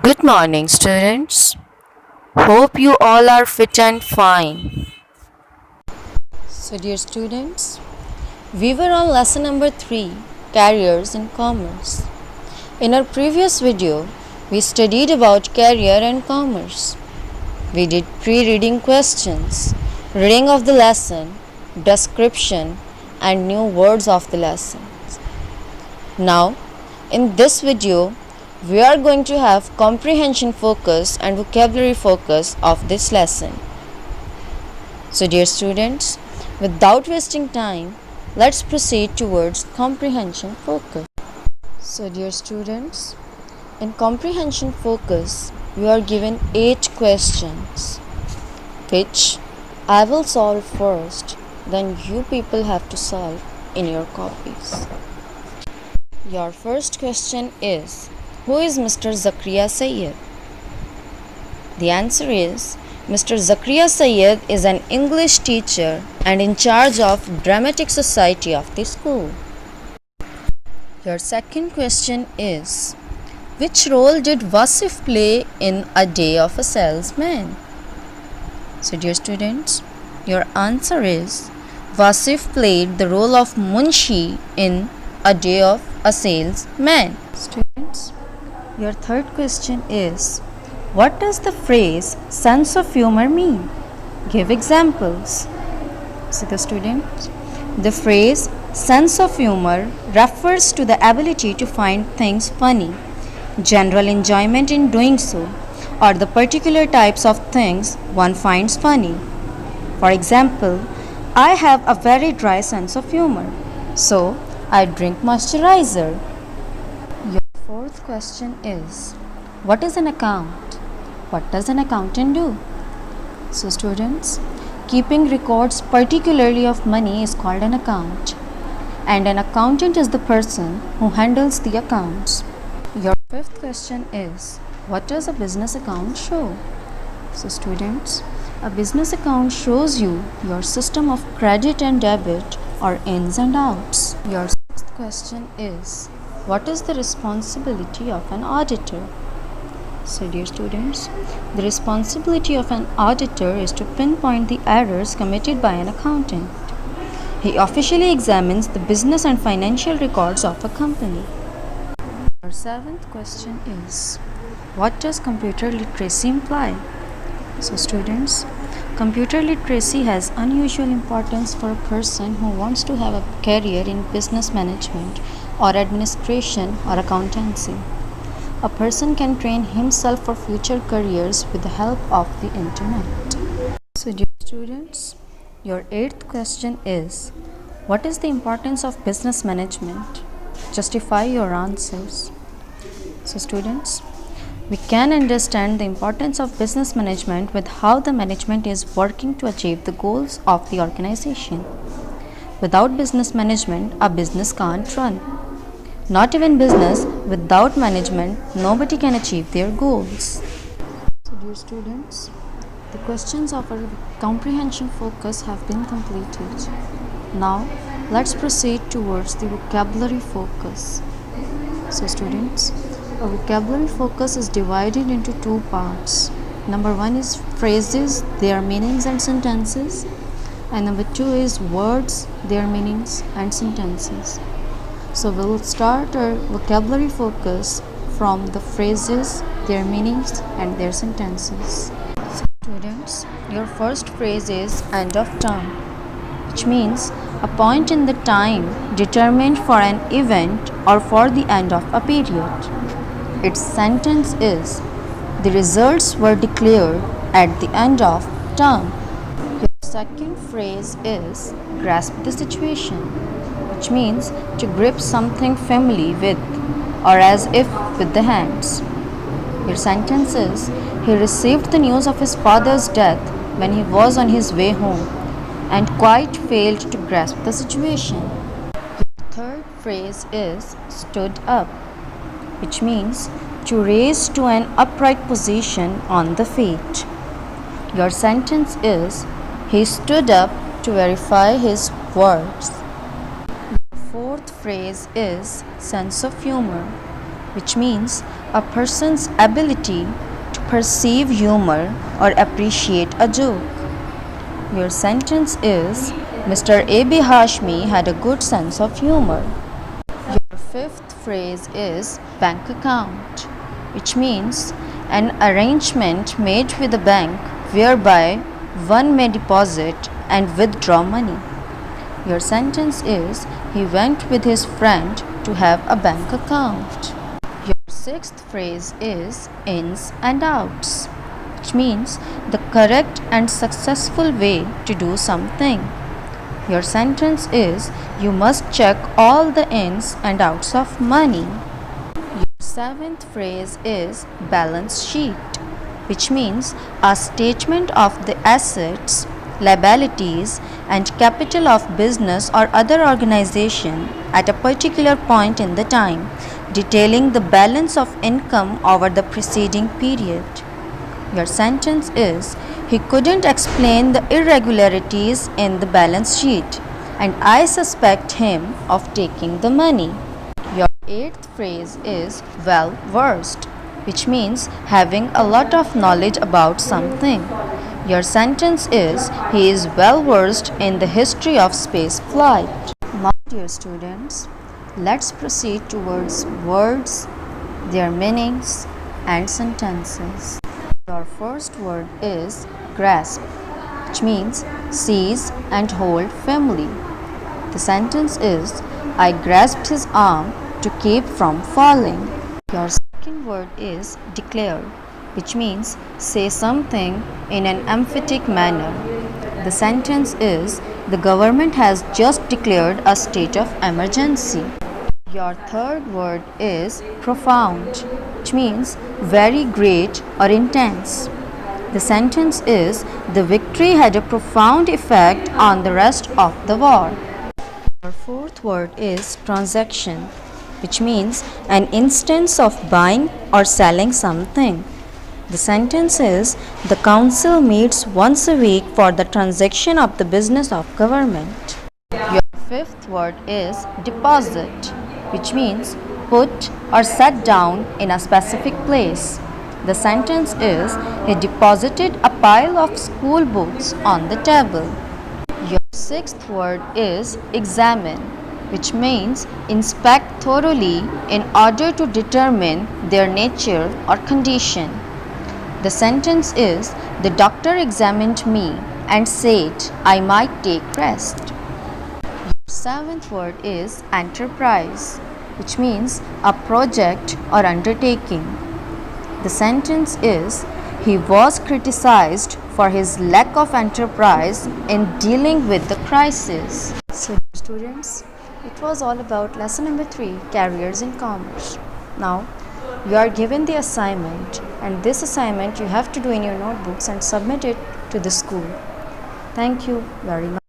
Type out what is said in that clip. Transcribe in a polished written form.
Good morning, students. Hope you all are fit and fine. So, dear students, we were on lesson number 3, Careers in Commerce. In our previous video, we studied about career and commerce. We did pre-reading questions, reading of the lesson, description, and new words of the lesson. Now, in this video, we are going to have comprehension focus and vocabulary focus of this lesson. So, dear students, without wasting time, let's proceed towards comprehension focus. So, dear students, in comprehension focus, you are given 8 questions, which I will solve first, then you people have to solve in your copies. Your first question is, who is Mr. Zakaria Sayyed? The answer is, Mr. Zakaria Sayyed is an English teacher and in charge of Dramatic Society of the school. Your second question is, which role did Wasif play in A Day of a Salesman? So, dear students, your answer is, Wasif played the role of Munshi in A Day of a Salesman. Students, your third question is, what does the phrase sense of humor mean? Give examples. So, the students, the phrase sense of humor refers to the ability to find things funny, general enjoyment in doing so, or the particular types of things one finds funny. For example, I have a very dry sense of humor, so I drink moisturizer. Your fourth question is, what is an account? What does an accountant do? So, students, keeping records particularly of money is called an account, and an accountant is the person who handles the accounts. Your fifth question is, what does a business account show? So, students, a business account shows you your system of credit and debit or ins and outs. Your sixth question is, what is the responsibility of an auditor? So, dear students, the responsibility of an auditor is to pinpoint the errors committed by an accountant. He officially examines the business and financial records of a company. Our seventh question is, what does computer literacy imply? So, students, computer literacy has unusual importance for a person who wants to have a career in business management or administration or accountancy. A person can train himself for future careers with the help of the internet. So, dear students, your eighth question is, what is the importance of business management? Justify your answers. So, students, we can understand the importance of business management with how the management is working to achieve the goals of the organization. Without business management, a business can't run. Not even business, without management, nobody can achieve their goals. So, dear students, the questions of our comprehension focus have been completed. Now, let's proceed towards the vocabulary focus. So, students, our vocabulary focus is divided into 2 parts. Number 1 is phrases, their meanings and sentences, and number 2 is words, their meanings and sentences. So, we will start our vocabulary focus from the phrases, their meanings and their sentences. So, students, your first phrase is end of term, which means a point in the time determined for an event or for the end of a period. Its sentence is, the results were declared at the end of term. Your second phrase is grasp the situation, which means to grip something firmly with or as if with the hands. Your sentence is, he received the news of his father's death when he was on his way home and quite failed to grasp the situation. Your third phrase is stood up, which means to raise to an upright position on the feet. Your sentence is, he stood up to verify his words. Your fourth phrase is sense of humor, which means a person's ability to perceive humor or appreciate a joke. Your sentence is Mr. A.B. Hashmi had a good sense of humor. Your fifth phrase is bank account, which means an arrangement made with a bank whereby one may deposit and withdraw money. Your sentence is he went with his friend to have a bank account. Your sixth phrase is ins and outs, which means the correct and successful way to do something. Your sentence is you must check all the ins and outs of money. Your seventh phrase is balance sheet, which means a statement of the assets, liabilities, and capital of business or other organization at a particular point in the time, detailing the balance of income over the preceding period. Your sentence is he couldn't explain the irregularities in the balance sheet, and I suspect him of taking the money. Your eighth phrase is well versed, which means having a lot of knowledge about something. Your sentence is he is well versed in the history of space flight. Now, dear students, let's proceed towards words, their meanings, and sentences. Your first word is grasp, which means seize and hold firmly. The sentence is I grasped his arm to keep from falling. Your second word is declare, which means say something in an emphatic manner. The sentence is the government has just declared a state of emergency. Your third word is profound, which means very great or intense. The sentence is the victory had a profound effect on the rest of the war. Your fourth word is transaction, which means an instance of buying or selling something. The sentence is the council meets once a week for the transaction of the business of government. Your fifth word is deposit, which means put or set down in a specific place. The sentence is he deposited a pile of school books on the table. Your sixth word is examine, which means inspect thoroughly in order to determine their nature or condition. The sentence is the doctor examined me and said I might take rest. Your seventh word is enterprise, which means a project or undertaking. The sentence is he was criticized for his lack of enterprise in dealing with the crisis. So, students, it was all about lesson number 3, careers in commerce. Now, you are given the assignment, and this assignment you have to do in your notebooks and submit it to the school. Thank you very much.